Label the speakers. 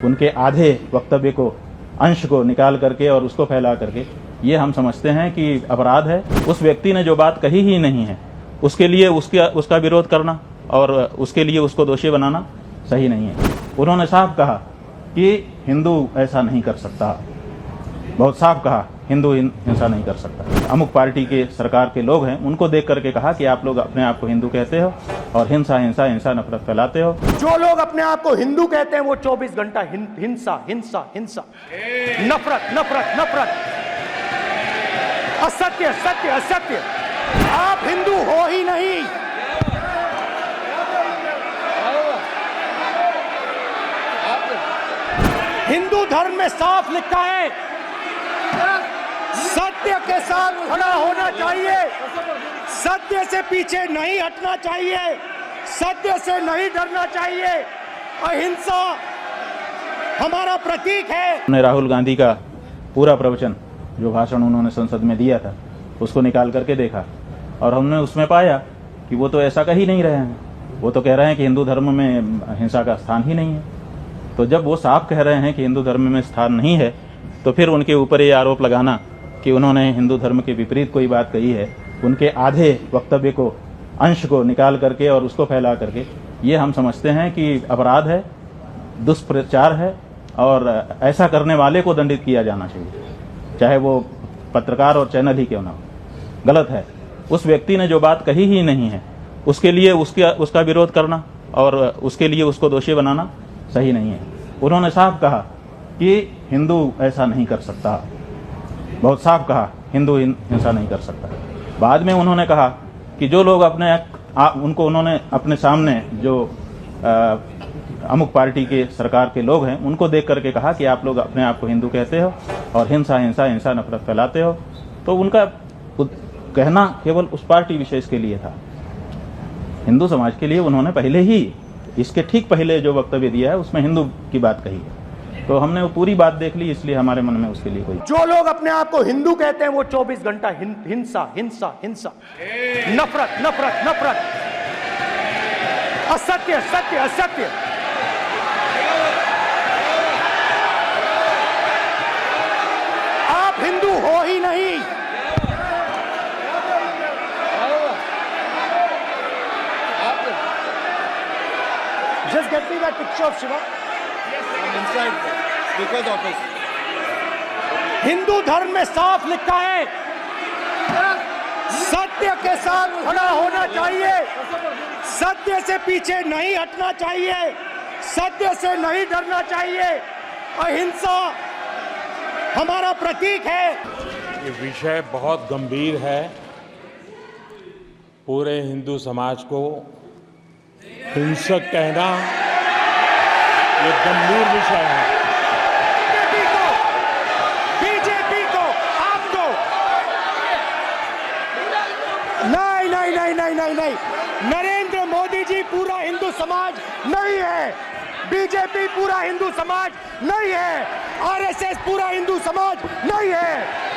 Speaker 1: उनके आधे वक्तव्य को अंश को निकाल करके और उसको फैला करके ये हम समझते हैं कि अपराध है। उस व्यक्ति ने जो बात कही ही नहीं है उसके लिए उसका विरोध करना और उसके लिए उसको दोषी बनाना सही नहीं है। उन्होंने साफ कहा कि हिंदू ऐसा नहीं कर सकता, बहुत साफ कहा हिंदू हिंसा नहीं कर सकता। अमुक पार्टी के सरकार के लोग हैं उनको देख करके कहा कि आप लोग अपने आप को हिंदू कहते हो और हिंसा हिंसा हिंसा नफरत फैलाते हो।
Speaker 2: जो लोग अपने आप को हिंदू कहते हैं वो 24 घंटा हिंसा हिंसा हिंसा, नफरत नफरत नफरत, असत्य सत्य असत्य। आप हिंदू हो ही नहीं। हिंदू धर्म में साफ लिखा है सत्य के साथ खड़ा होना चाहिए, सत्य से पीछे नहीं हटना चाहिए, सत्य से नहीं डरना चाहिए। अहिंसा हमारा प्रतीक है।
Speaker 1: राहुल गांधी का पूरा प्रवचन जो भाषण उन्होंने संसद में दिया था उसको निकाल करके देखा और हमने उसमें पाया कि वो तो ऐसा कह ही नहीं रहे हैं। वो तो कह रहे हैं कि हिंदू धर्म में हिंसा का स्थान ही नहीं है। तो जब वो साफ कह रहे हैं कि हिंदू धर्म में स्थान नहीं है तो फिर उनके ऊपर ये आरोप लगाना कि उन्होंने हिंदू धर्म के विपरीत कोई बात कही है, उनके आधे वक्तव्य को अंश को निकाल करके और उसको फैला करके ये हम समझते हैं कि अपराध है, दुष्प्रचार है और ऐसा करने वाले को दंडित किया जाना चाहिए, चाहे वो पत्रकार और चैनल ही क्यों ना हो। गलत है। उस व्यक्ति ने जो बात कही ही नहीं है उसके लिए उसका विरोध करना और उसके लिए उसको दोषी बनाना सही नहीं है। उन्होंने साफ कहा कि हिंदू ऐसा नहीं कर सकता, बहुत साफ कहा हिंदू हिंसा नहीं कर सकता। बाद में उन्होंने कहा कि जो लोग उन्होंने अपने सामने जो अमुक पार्टी के सरकार के लोग हैं उनको देख करके कहा कि आप लोग अपने आप को हिंदू कहते हो और हिंसा हिंसा हिंसा नफरत फैलाते हो। तो उनका कहना केवल उस पार्टी विशेष के लिए था, हिंदू समाज के लिए उन्होंने पहले ही इसके ठीक पहले जो वक्तव्य दिया है उसमें हिंदू की बात कही है। तो हमने वो पूरी बात देख ली, इसलिए हमारे मन में उसके लिए कोई।
Speaker 2: जो लोग अपने आप को हिंदू कहते हैं वो 24 घंटा हिंसा हिंसा हिंसा, नफरत नफरत नफरत, असत्य सत्य असत्य। आप हिंदू हो ही नहीं। Just get me that picture of Shiva.
Speaker 3: Inside Speaker's office.
Speaker 2: Hindu धर्म में साफ लिखा है सत्य के साथ खड़ा होना चाहिए, सत्य से पीछे नहीं हटना चाहिए, सत्य से नहीं डरना चाहिए। अहिंसा हमारा प्रतीक है।
Speaker 4: ये विषय बहुत गंभीर है। पूरे हिंदू समाज को हिंसक कहना ये गंभीर विषय है।
Speaker 2: बीजेपी को आपको नहीं नहीं नहीं नहीं नहीं नहीं, नरेंद्र मोदी जी पूरा हिंदू समाज नहीं है, बीजेपी पूरा हिंदू समाज नहीं है, आरएसएस पूरा हिंदू समाज नहीं है।